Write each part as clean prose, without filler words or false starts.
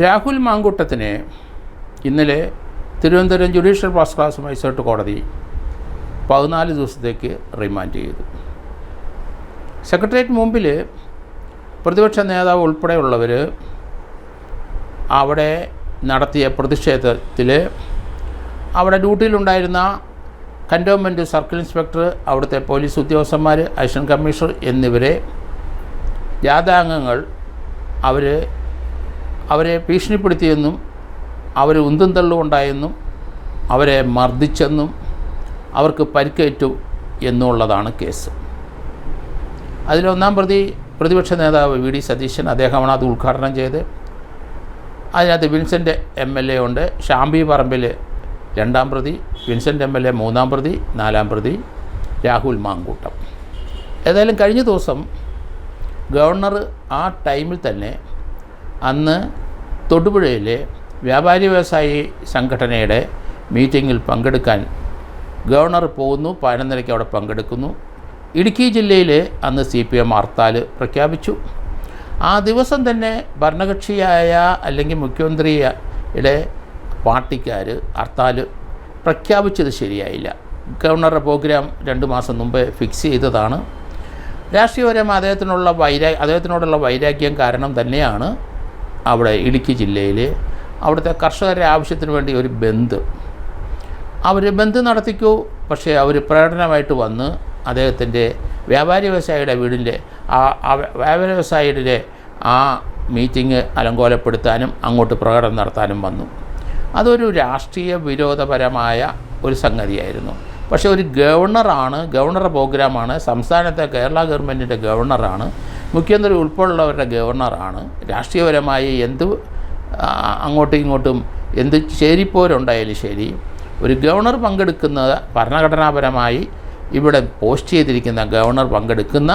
രാഹുൽ മാങ്കൂട്ടത്തിനെ ഇന്നലെ Thiruvananthapuram judicial first class magistrate കോടതി 14 ദിവസത്തേക്ക് റിമാൻഡ് ചെയ്തു. സെക്രട്ടേറിയറ്റ് മുമ്പിൽ പ്രതിപക്ഷ നേതാവ് ഉൾപ്പെടെയുള്ളവർ അവിടെ നടത്തിയ പ്രതിഷേധത്തിൽ അവിടെ ഡ്യൂട്ടിയിലുണ്ടായിരുന്ന കൻ്റോൺമെൻറ്റ് സർക്കിൾ ഇൻസ്പെക്ടർ, അവിടുത്തെ പോലീസ് ഉദ്യോഗസ്ഥന്മാർ, അസിസ്റ്റൻ്റ് കമ്മീഷണർ എന്നിവരെ ജാഥാംഗങ്ങൾ അവരെ ഭീഷണിപ്പെടുത്തിയെന്നും അവർ ഉന്തും തള്ളുമുണ്ടായെന്നും അവരെ മർദ്ദിച്ചെന്നും അവർക്ക് പരിക്കേറ്റു എന്നുള്ളതാണ് കേസ്. അതിലൊന്നാം പ്രതി പ്രതിപക്ഷ നേതാവ് വി ഡി സതീശൻ, അദ്ദേഹമാണ് അത് ഉദ്ഘാടനം ചെയ്ത്. അതിനകത്ത് വിൻസെൻ്റ് MLA ഉണ്ട്, ഷാംബി പറമ്പിൽ 2ാം പ്രതി, വിൻസെൻ്റ് MLA 3ാം പ്രതി, 4ാം പ്രതി രാഹുൽ മാങ്കൂട്ടം. ഏതായാലും കഴിഞ്ഞ ദിവസം ഗവർണർ ആ ടൈമിൽ തന്നെ അന്ന് തൊടുപുഴയിലെ വ്യാപാരി വ്യവസായി സംഘടനയുടെ മീറ്റിങ്ങിൽ പങ്കെടുക്കാൻ ഗവർണർ പോകുന്നു. 11:30 അവിടെ പങ്കെടുക്കുന്നു. ഇടുക്കി ജില്ലയിൽ അന്ന് CPM ഹർത്താൽ പ്രഖ്യാപിച്ചു. ആ ദിവസം തന്നെ ഭരണകക്ഷിയായ അല്ലെങ്കിൽ മുഖ്യമന്ത്രിയുടെ പാർട്ടിക്കാർ ഹർത്താൽ പ്രഖ്യാപിച്ചത് ശരിയായില്ല. ഗവർണറുടെ പ്രോഗ്രാം 2 മാസം മുമ്പ് ഫിക്സ് ചെയ്തതാണ്. രാഷ്ട്രീയപരമായി അദ്ദേഹത്തിനോടുള്ള വൈരാഗ്യം കാരണം തന്നെയാണ് അവിടെ ഇടുക്കി ജില്ലയിൽ അവിടുത്തെ കർഷകരുടെ ആവശ്യത്തിന് വേണ്ടി ഒരു ബന്ദ് നടത്തിക്കൂ. പക്ഷേ അവർ പ്രകടനമായിട്ട് വന്ന് അദ്ദേഹത്തിൻ്റെ വ്യാപാരി വ്യവസായിയുടെ വീടിൻ്റെ വ്യാപാരി വ്യവസായിയുടെ ആ മീറ്റിംഗ് അലങ്കോലപ്പെടുത്താനും അങ്ങോട്ട് പ്രകടനം നടത്താനും വന്നു. അതൊരു രാഷ്ട്രീയ വിരോധപരമായ ഒരു സംഗതിയായിരുന്നു. പക്ഷേ ഒരു ഗവർണറുടെ പ്രോഗ്രാമാണ്, സംസ്ഥാനത്തെ കേരള ഗവൺമെൻറ്റിൻ്റെ ഗവർണറാണ്, മുഖ്യമന്ത്രി ഉൾപ്പെടെയുള്ളവരുടെ ഗവർണറാണ്. രാഷ്ട്രീയപരമായി അങ്ങോട്ടും ഇങ്ങോട്ടും എന്ത് ചേരിപ്പോരുണ്ടായാലും ശരി, ഒരു ഗവർണർ പങ്കെടുക്കുന്നത് ഭരണഘടനാപരമായി ഇവിടെ പോസ്റ്റ് ചെയ്തിരിക്കുന്ന ഗവർണർ പങ്കെടുക്കുന്ന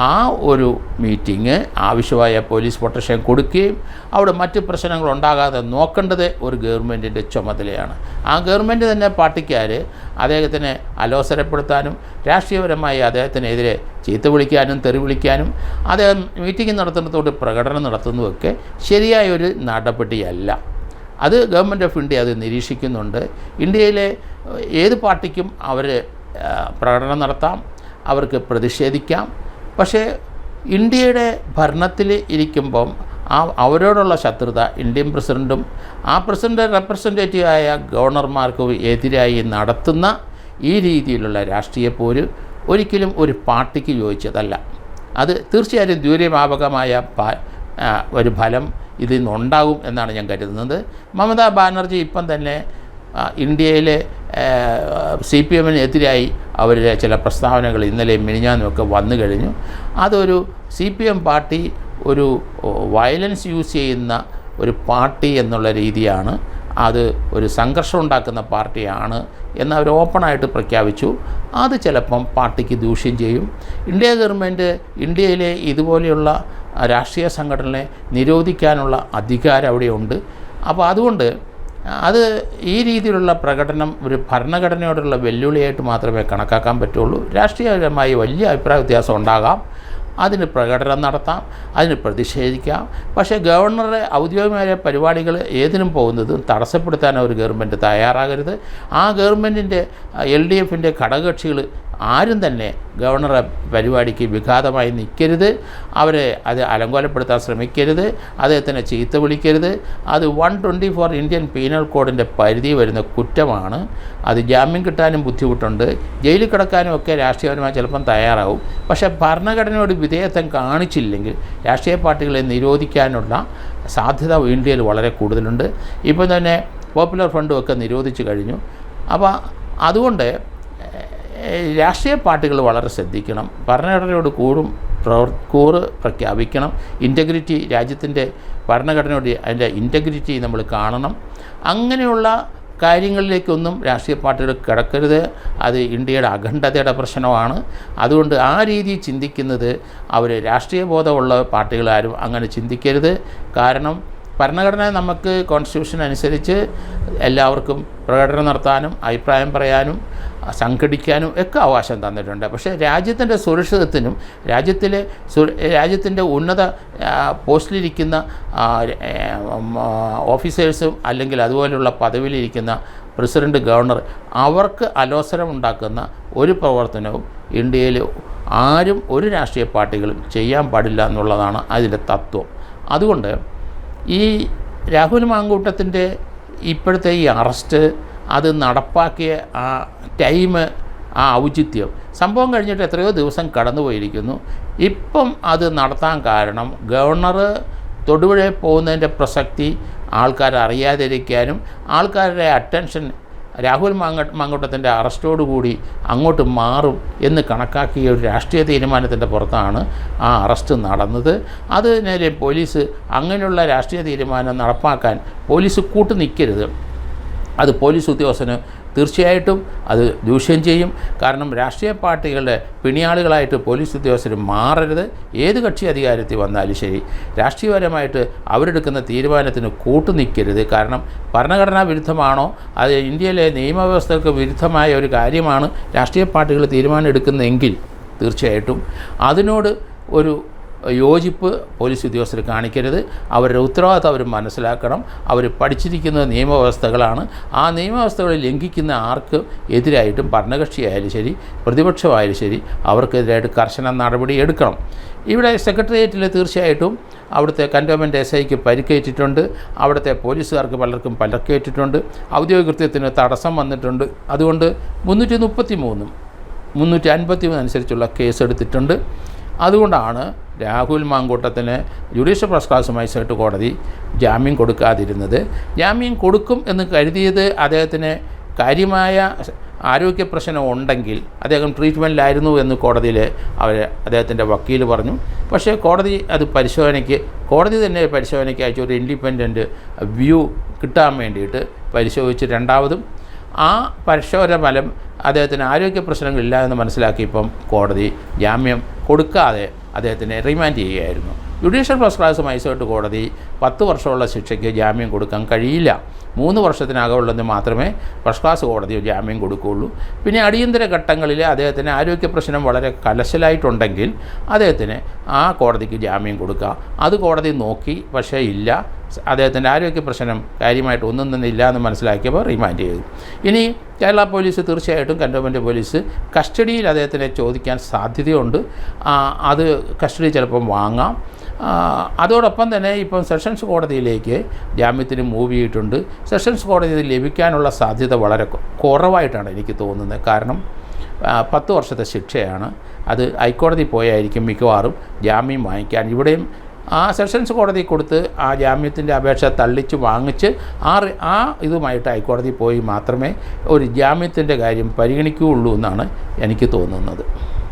ആ ഒരു മീറ്റിംഗ് ആവശ്യമായ പോലീസ് പ്രൊട്ടക്ഷൻ കൊടുക്കുകയും അവിടെ മറ്റ് പ്രശ്നങ്ങൾ ഉണ്ടാകാതെ നോക്കേണ്ടത് ഒരു ഗവൺമെൻറ്റിൻ്റെ ചുമതലയാണ്. ആ ഗവൺമെൻറ് തന്നെ പാർട്ടിക്കാർ അദ്ദേഹത്തിനെ അലോസരപ്പെടുത്താനും രാഷ്ട്രീയപരമായി അദ്ദേഹത്തിനെതിരെ ചീത്ത വിളിക്കാനും തെറി വിളിക്കാനും അദ്ദേഹം മീറ്റിംഗ് നടത്തുന്നതോട് പ്രകടനം നടത്തുന്നതൊക്കെ ശരിയായൊരു നടപടിയല്ല. അത് ഗവൺമെൻറ് ഓഫ് ഇന്ത്യ അത് നിരീക്ഷിക്കുന്നുണ്ട്. ഇന്ത്യയിലെ ഏത് പാർട്ടിക്കും അവർ പ്രകടനം നടത്താം, അവർക്ക് പ്രതിഷേധിക്കാം. പക്ഷേ ഇന്ത്യയുടെ ഭരണത്തിൽ ഇരിക്കുമ്പം അവരോടുള്ള ശത്രുത ഇന്ത്യൻ പ്രസിഡൻറ്റും ആ പ്രസിഡൻ്റ് റെപ്രസെൻറ്റേറ്റീവായ ഗവർണർമാർക്കും എതിരായി നടത്തുന്ന ഈ രീതിയിലുള്ള രാഷ്ട്രീയ പോര് ഒരിക്കലും ഒരു പാർട്ടിക്ക് യോജിച്ചതല്ല. അത് തീർച്ചയായും ദൂരവ്യാപകമായ ഒരു ഫലം ഇതിൽ നിന്നുണ്ടാകും എന്നാണ് ഞാൻ കരുതുന്നത്. മമതാ ബാനർജി ഇപ്പം തന്നെ ഇന്ത്യയിലെ CPM-എതിരായി അവരുടെ ചില പ്രസ്താവനകൾ ഇന്നലെയും മിനിഞ്ഞാന്നുമൊക്കെ വന്നു കഴിഞ്ഞു. അതൊരു CPM പാർട്ടി ഒരു വയലൻസ് യൂസ് ചെയ്യുന്ന ഒരു പാർട്ടി എന്നുള്ള രീതിയാണ്, അത് ഒരു സംഘർഷം ഉണ്ടാക്കുന്ന പാർട്ടിയാണ് എന്ന് അവർ ഓപ്പണായിട്ട് പ്രഖ്യാപിച്ചു. അത് ചിലപ്പം പാർട്ടിക്ക് ദൂഷ്യം ചെയ്യും. ഇന്ത്യ ഗവൺമെൻറ് ഇന്ത്യയിലെ ഇതുപോലെയുള്ള രാഷ്ട്രീയ സംഘടനകളെ നിരോധിക്കാനുള്ള അധികാരം അവിടെയുണ്ട്. അപ്പോൾ അതുകൊണ്ട് അത് ഈ രീതിയിലുള്ള പ്രകടനം ഒരു ഭരണഘടനയോടുള്ള വെല്ലുവിളിയായിട്ട് മാത്രമേ കണക്കാക്കാൻ പറ്റുള്ളൂ. രാഷ്ട്രീയപരമായി വലിയ അഭിപ്രായ വ്യത്യാസം ഉണ്ടാകാം, അതിന് പ്രകടനം നടത്താം, അതിന് പ്രതിഷേധിക്കാം. പക്ഷേ ഗവർണറുടെ ഔദ്യോഗികമായ പരിപാടികൾ ഏതിനും പോകുന്നതും തടസ്സപ്പെടുത്താൻ ഒരു ഗവൺമെൻറ് തയ്യാറാകരുത്. ആ ഗവൺമെൻറ്റിൻ്റെ LDFൻ്റെ ഘടകകക്ഷികൾ ആരും തന്നെ ഗവർണറുടെ പരിപാടിക്ക് വിഘാതമായി നിൽക്കരുത്, അവരെ അത് അലങ്കോലപ്പെടുത്താൻ ശ്രമിക്കരുത്, അദ്ദേഹത്തിനെ ചീത്ത വിളിക്കരുത്. അത് 124 ഇന്ത്യൻ പീനൽ കോഡിൻ്റെ പരിധി വരുന്ന കുറ്റമാണ്. അത് ജാമ്യം കിട്ടാനും ബുദ്ധിമുട്ടുണ്ട്, ജയിലിൽ കിടക്കാനും ഒക്കെ രാഷ്ട്രീയപരമായി ചിലപ്പം തയ്യാറാവും. പക്ഷേ ഭരണഘടനയോട് വിധേയത്വം കാണിച്ചില്ലെങ്കിൽ രാഷ്ട്രീയ പാർട്ടികളെ നിരോധിക്കാനുള്ള സാധ്യത ഇന്ത്യയിൽ വളരെ കൂടുതലുണ്ട്. ഇപ്പം തന്നെ പോപ്പുലർ ഫ്രണ്ടുമൊക്കെ നിരോധിച്ചു കഴിഞ്ഞു. അപ്പോൾ അതുകൊണ്ട് രാഷ്ട്രീയ പാർട്ടികൾ വളരെ ശ്രദ്ധിക്കണം, ഭരണഘടനയോട് കൂറ് പ്രഖ്യാപിക്കണം. ഇൻറ്റഗ്രിറ്റി, രാജ്യത്തിൻ്റെ ഭരണഘടനയോട് അതിൻ്റെ ഇൻറ്റഗ്രിറ്റി നമ്മൾ കാണണം. അങ്ങനെയുള്ള കാര്യങ്ങളിലേക്കൊന്നും രാഷ്ട്രീയ പാർട്ടികൾ കിടക്കരുത്. അത് ഇന്ത്യയുടെ അഖണ്ഡതയുടെ പ്രശ്നമാണ്. അതുകൊണ്ട് ആ രീതിയിൽ ചിന്തിക്കുന്നത് അവർ രാഷ്ട്രീയ ബോധമുള്ള പാർട്ടികളാരും അങ്ങനെ ചിന്തിക്കരുത്. കാരണം ഭരണഘടന നമുക്ക് കോൺസ്റ്റിറ്റ്യൂഷൻ അനുസരിച്ച് എല്ലാവർക്കും പ്രകടനം നടത്താനും അഭിപ്രായം പറയാനും സംഘടിക്കാനും ഒക്കെ അവകാശം തന്നിട്ടുണ്ട്. പക്ഷേ രാജ്യത്തിൻ്റെ സുരക്ഷിതത്വത്തിനും രാജ്യത്തിൻ്റെ ഉന്നത പോസ്റ്റിലിരിക്കുന്ന ഓഫീസേഴ്സും അല്ലെങ്കിൽ അതുപോലെയുള്ള പദവിയിലിരിക്കുന്ന പ്രസിഡൻറ്റ്, ഗവർണർ, അവർക്ക് അലോസരമുണ്ടാക്കുന്ന ഒരു പ്രവർത്തനവും ഇന്ത്യയിൽ ആരും ഒരു രാഷ്ട്രീയ പാർട്ടികളും ചെയ്യാൻ പാടില്ല എന്നുള്ളതാണ് അതിൻ്റെ തത്വം. അതുകൊണ്ട് ഈ രാഹുൽ മാങ്കൂട്ടത്തിൻ്റെ ഇപ്പോഴത്തെ ഈ അറസ്റ്റ്, അത് നടപ്പാക്കിയ ആ ടൈം, ആ ഔചിത്യം, സംഭവം കഴിഞ്ഞിട്ട് എത്രയോ ദിവസം കടന്നുപോയിരിക്കുന്നു. ഇപ്പം അത് നടത്താൻ കാരണം ഗവർണർ തൊടുപുഴയിൽ പോകുന്നതിൻ്റെ പ്രസക്തി ആൾക്കാർ അറിയാതിരിക്കാനും ആൾക്കാരുടെ അറ്റൻഷൻ രാഹുൽ മാങ്കൂട്ടത്തിൻ്റെ അറസ്റ്റോടുകൂടി അങ്ങോട്ട് മാറും എന്ന് കണക്കാക്കിയ ഒരു രാഷ്ട്രീയ തീരുമാനത്തിൻ്റെ പുറത്താണ് ആ അറസ്റ്റ് നടന്നത്. അതിനെ പോലീസ് അങ്ങനെയുള്ള രാഷ്ട്രീയ തീരുമാനം നടപ്പാക്കാൻ പോലീസ് കൂട്ടുനിൽക്കരുത്. അത് പോലീസ് ഉദ്യോഗസ്ഥന് തീർച്ചയായിട്ടും അത് ദൂഷ്യം ചെയ്യും. കാരണം രാഷ്ട്രീയ പാർട്ടികളുടെ പിണിയാളുകളായിട്ട് പോലീസ് ഉദ്യോഗസ്ഥർ മാറരുത്. ഏത് കക്ഷി അധികാരത്തിൽ വന്നാലും ശരി, രാഷ്ട്രീയപരമായിട്ട് അവരെടുക്കുന്ന തീരുമാനത്തിന് കൂട്ടുനിൽക്കരുത്. കാരണം ഭരണഘടനാ വിരുദ്ധമാണോ, അത് ഇന്ത്യയിലെ നിയമവ്യവസ്ഥകൾക്ക് വിരുദ്ധമായ ഒരു കാര്യമാണ് രാഷ്ട്രീയ പാർട്ടികൾ തീരുമാനം എടുക്കുന്നതെങ്കിൽ തീർച്ചയായിട്ടും അതിനോട് ഒരു യോജിപ്പ് പോലീസ് ഉദ്യോഗസ്ഥർ കാണിക്കരുത്. അവരുടെ ഉത്തരവാദിത്തം അവർ മനസ്സിലാക്കണം. അവർ പഠിച്ചിരിക്കുന്ന നിയമവ്യവസ്ഥകളാണ്. ആ നിയമവ്യവസ്ഥകൾ ലംഘിക്കുന്ന ആർക്ക് എതിരായിട്ടും ഭരണകക്ഷിയായാലും ശരി പ്രതിപക്ഷമായാലും ശരി അവർക്കെതിരായിട്ട് കർശന നടപടി എടുക്കണം. ഇവിടെ സെക്രട്ടേറിയറ്റിൽ തീർച്ചയായിട്ടും അവിടുത്തെ കൻ്റോൺമെൻറ്റ് SIക്ക് പരിക്കേറ്റിട്ടുണ്ട്. അവിടുത്തെ പോലീസുകാർക്ക് പലർക്കും പരിക്കേറ്റിട്ടുണ്ട്. ഔദ്യോഗിക കൃത്യത്തിന് തടസ്സം വന്നിട്ടുണ്ട്. അതുകൊണ്ട് 333, 353 അനുസരിച്ചുള്ള കേസെടുത്തിട്ടുണ്ട്. അതുകൊണ്ടാണ് രാഹുൽ മാങ്കൂട്ടത്തിന് ജുഡീഷ്യൽ ഫസ്റ്റ് ക്ലാസ് മജിസ്ട്രേറ്റ് കോടതി ജാമ്യം കൊടുക്കാതിരുന്നത്. ജാമ്യം കൊടുക്കും എന്ന് കരുതിയത് അദ്ദേഹത്തിന് കാര്യമായ ആരോഗ്യ പ്രശ്നം ഉണ്ടെങ്കിൽ അദ്ദേഹം ട്രീറ്റ്മെൻറ്റിലായിരുന്നു എന്ന് കോടതിയിൽ അദ്ദേഹത്തിൻ്റെ വക്കീൽ പറഞ്ഞു. പക്ഷേ കോടതി അത് കോടതി തന്നെ പരിശോധനയ്ക്ക് അയച്ച ഒരു ഇൻഡിപെൻഡൻറ്റ് വ്യൂ കിട്ടാൻ വേണ്ടിയിട്ട് പരിശോധിച്ച് രണ്ടാമതും ആ പരിശോധന ഫലം അദ്ദേഹത്തിന് ആരോഗ്യ പ്രശ്നങ്ങളില്ല എന്ന് മനസ്സിലാക്കിയപ്പം കോടതി ജാമ്യം കൊടുക്കാതെ അദ്ദേഹത്തിനെ റിമാൻഡ് ചെയ്യുകയായിരുന്നു. ജുഡീഷ്യൽ ഫസ്റ്റ് ക്ലാസ് മജിസ്ട്രേറ്റ് കോടതി 10 വർഷമുള്ള ശിക്ഷയ്ക്ക് ജാമ്യം കൊടുക്കാൻ കഴിയില്ല. 3 വർഷത്തിനകമുള്ളതിന് മാത്രമേ ഫസ്റ്റ് ക്ലാസ് കോടതി ജാമ്യം കൊടുക്കുകയുള്ളൂ. പിന്നെ അടിയന്തര ഘട്ടങ്ങളിൽ അദ്ദേഹത്തിന് ആരോഗ്യ പ്രശ്നം വളരെ കലശലായിട്ടുണ്ടെങ്കിൽ അദ്ദേഹത്തിന് ആ കോടതിക്ക് ജാമ്യം കൊടുക്കാം. അത് കോടതി നോക്കി, പക്ഷേ ഇല്ല, അദ്ദേഹത്തിൻ്റെ ആരോഗ്യ പ്രശ്നം കാര്യമായിട്ട് ഒന്നും തന്നെ ഇല്ല എന്ന് മനസ്സിലാക്കിയപ്പോൾ റിമാൻഡ് ചെയ്തു. ഇനി കേരള പോലീസ് തീർച്ചയായിട്ടും കൻ്റോൺമെൻറ്റ് പോലീസ് കസ്റ്റഡിയിൽ അദ്ദേഹത്തിനെ ചോദിക്കാൻ സാധ്യതയുണ്ട്. അത് കസ്റ്റഡി ചിലപ്പം വാങ്ങാം. അതോടൊപ്പം തന്നെ ഇപ്പം സെഷൻസ് കോടതിയിലേക്ക് ജാമ്യത്തിന് മൂവ് ചെയ്തിട്ടുണ്ട്. സെഷൻസ് കോടതി ലഭിക്കാനുള്ള സാധ്യത വളരെ കുറവായിട്ടാണ് എനിക്ക് തോന്നുന്നത്. കാരണം 10 വർഷത്തെ ശിക്ഷയാണ്. അത് ഹൈക്കോടതി പോയായിരിക്കും മിക്കവാറും ജാമ്യം വാങ്ങിക്കാൻ. ഇവിടെയും ആ സെഷൻസ് കോടതി കൊടുത്ത് ആ ജാമ്യത്തിൻ്റെ അപേക്ഷ തള്ളിച്ച് വാങ്ങിച്ച് ആ ഇതുമായിട്ട് ഹൈക്കോടതി പോയി മാത്രമേ ഒരു ജാമ്യത്തിൻ്റെ കാര്യം പരിഗണിക്കുകയുള്ളൂ എന്നാണ് എനിക്ക് തോന്നുന്നത്.